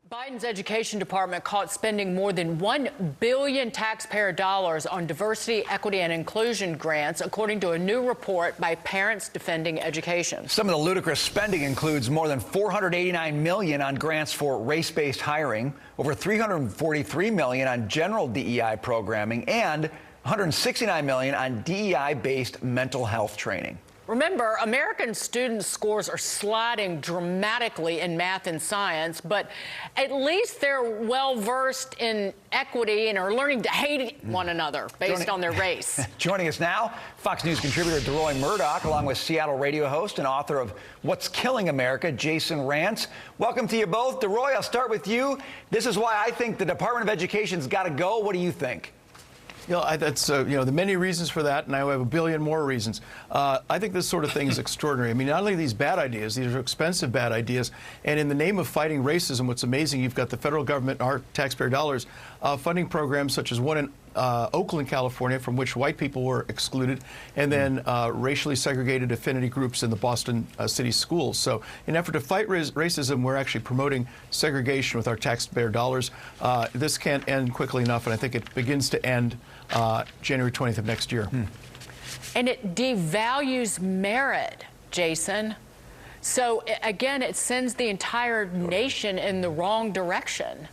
Biden's education department caught spending more than $1 billion taxpayer dollars on diversity, equity, and inclusion grants, according to a new report by Parents Defending Education. Some of the ludicrous spending includes more than $489 million on grants for race-based hiring, over $343 million on general DEI programming, and $169 million on DEI-based mental health training. Remember, American student scores are sliding dramatically in math and science, but at least they're well-versed in equity and are learning to hate one another based on their race. Joining us now, Fox News contributor DeRoy Murdoch, along with Seattle radio host and author of What's Killing America, Jason Rantz. Welcome to you both. DeRoy, I'll start with you. This is why I think the Department of Education's got to go. What do you think? That's the many reasons for that, and I have a billion more reasons. I think this sort of thing is extraordinary. I mean, not only are these bad ideas, these are expensive bad ideas, and in the name of fighting racism, what's amazing, you've got the federal government, our taxpayer dollars, funding programs such as one in Oakland, California, from which white people were excluded, and then racially segregated affinity groups in the Boston city schools. So in an effort to fight racism, we're actually promoting segregation with our taxpayer dollars. This can't end quickly enough, and I think it begins to end January 20th of next year. And it devalues merit, Jason. So again, it sends the entire nation in the wrong direction.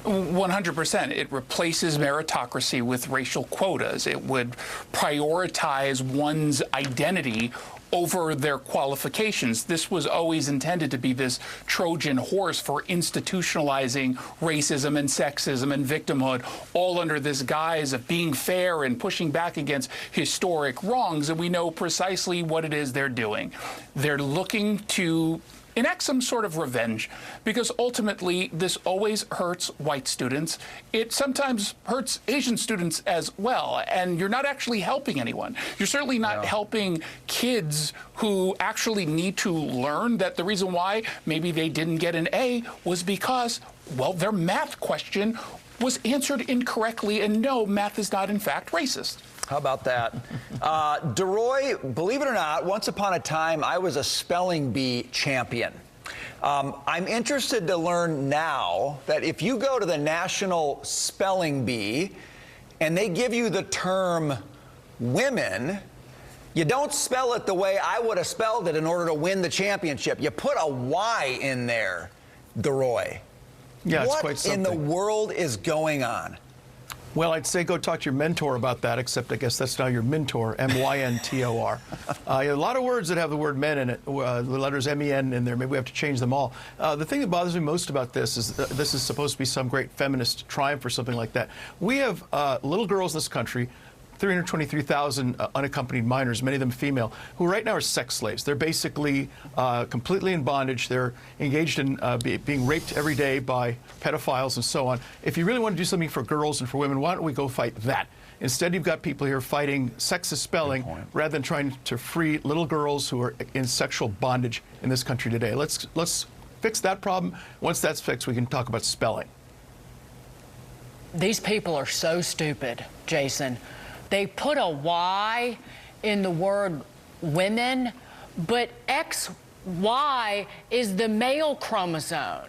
100%. It replaces meritocracy with racial quotas. It would prioritize one's identity over their qualifications. This was always intended to be this Trojan horse for institutionalizing racism and sexism and victimhood, all under this guise of being fair and pushing back against historic wrongs. And we know precisely what it is they're doing. They're looking to enact some sort of revenge, because ultimately this always hurts white students. It sometimes hurts Asian students as well, and you're not actually helping anyone. You're certainly not helping kids who actually need to learn that the reason why maybe they didn't get an A was because, well, their math question was answered incorrectly, and no, math is not in fact racist. How about that? DeRoy, believe it or not, once upon a time, I was a spelling bee champion. I'm interested to learn now that if you go to the National Spelling Bee and they give you the term women, you don't spell it the way I would have spelled it in order to win the championship. You put a Y in there, DeRoy. Yeah, it's quite What something. in the world is going on? Well, I'd say go talk to your mentor about that, except I guess that's now your mentor, M-Y-N-T-O-R. A lot of words that have the word men in it, the letters M-E-N in there. Maybe we have to change them all. The thing that bothers me most about this is this is supposed to be some great feminist triumph or something like that. We have little girls in this country, 323,000 unaccompanied minors, many of them female, who right now are sex slaves. They're basically completely in bondage. They're engaged in being raped every day by pedophiles and so on. If you really want to do something for girls and for women, why don't we go fight that? Instead, you've got people here fighting sexist spelling rather than trying to free little girls who are in sexual bondage in this country today. Let's fix that problem. Once that's fixed, we can talk about spelling. These people are so stupid, Jason. They put a Y in the word women, but XY is the male chromosome.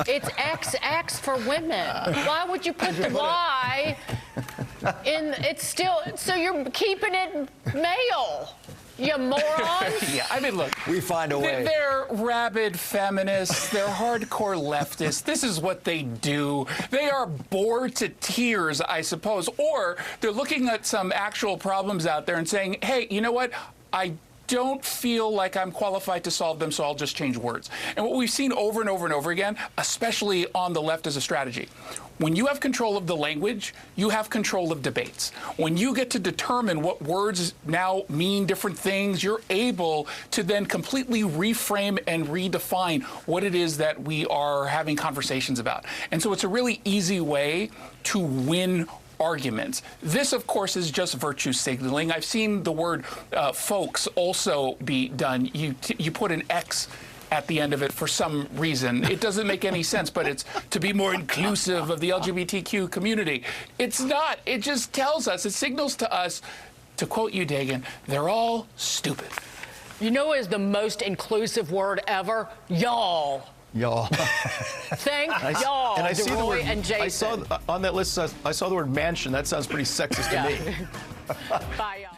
It's XX for women. Why would you put the Y in? It's still, so you're keeping it male. You morons. Yeah, I mean, look. We find a way. They're rabid feminists. They're hardcore leftists. This is what they do. They are bored to tears, I suppose. Or they're looking at some actual problems out there and saying, hey, you know what? I don't feel like I'm qualified to solve them, so I'll just change words. And what we've seen over and over and over again, especially on the left as a strategy, when you have control of the language, you have control of debates. When you get to determine what words now mean different things, you're able to then completely reframe and redefine what it is that we are having conversations about. And so it's a really easy way to win arguments. This, of course, is just virtue signaling. I've seen the word folks also be done. You put an X at the end of it for some reason. It doesn't make any sense, but it's to be more inclusive of the LGBTQ community. It's not. It just tells us, it signals to us, to quote you, Dagan, they're all stupid. You know what is the most inclusive word ever? Y'all. Y'all. Thank y'all, And I see the word, and Jason. I saw on that list, I saw the word mansion. That sounds pretty sexist to me. Bye, y'all.